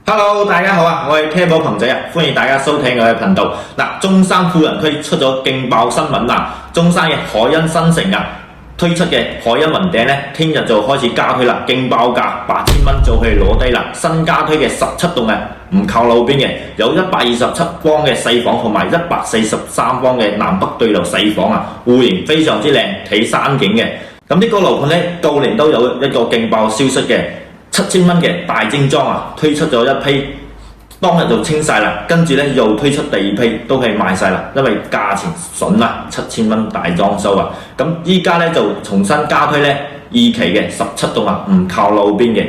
Hello，大家好啊！我係 Table 鵬仔啊，歡迎大家收聽我嘅頻道。中山富人區出咗勁爆新聞啊！中山嘅海欣新城啊，推出嘅海欣雲頂呢，聽日就開始加推啦，勁爆價8000蚊就去攞低啦！新加推嘅17棟啊，唔靠路邊嘅，有127方嘅細房同埋143方嘅南北對流細房啊，戶型非常之靚，睇山景嘅。咁呢個樓盤呢，舊年都有一個勁爆消息嘅。7000蚊嘅大精裝啊，推出咗一批，當日就清晒啦，跟住呢又推出第二批，都係賣晒啦，因為價錢筍啊，7000蚊大裝修啊，咁依家呢就重新加推呢二期嘅17棟啊，唔靠路邊嘅，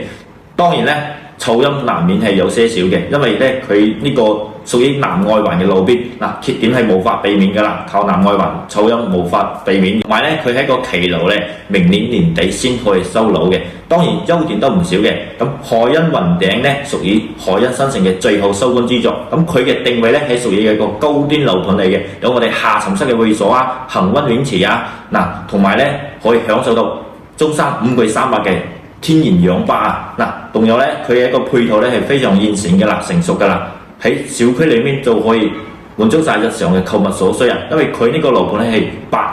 當然呢噪音難免係有些少嘅，因為呢佢呢個屬於南外環嘅路邊，缺點係無法避免噶啦，靠南外環噪音無法避免，同埋呢佢係一個騎樓呢，明年年底先可以收樓嘅。當然優點都唔少嘅，咁海欣雲頂呢屬於海欣新城嘅最後收官之作，咁佢嘅定位呢係屬於一個高端樓盤嚟嘅，有我哋下沉式嘅會所啊、恒溫泳池啊，同埋呢可以享受到中山5季300嘅天然氧吧啊，仲有呢佢嘅一個配套呢係非常完善嘅啦，成熟噶啦，喺小區裏面就可以滿足晒日常嘅購物所需啊，因為佢呢個樓盤咧係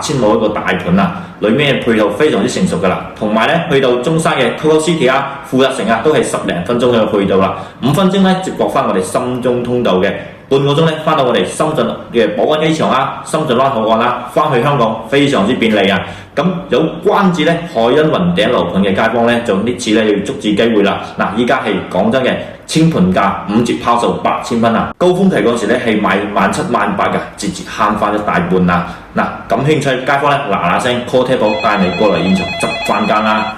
8000畝一個大盤啊，裏面嘅配套非常之成熟噶啦，同埋咧去到中山嘅 Coco City 啊、富日城啊，都係10零分鐘嘅配套啦，5分鐘咧接駁翻我哋深中通道嘅，半個鐘咧翻到我哋深圳嘅寶安機場啊、深圳灣口岸啦，翻去香港非常之便利啊！咁有關注咧海欣雲頂樓盤嘅街坊咧，就呢次咧要捉住機會啦！依家係講真嘅，清盤價5折拋售8000蚊啊！高峰期嗰時咧係賣17,000、18,000㗎，節節慳翻一大半啊！感興趣街坊咧嗱嗱聲 call Table 帶你過嚟現場執翻間啦！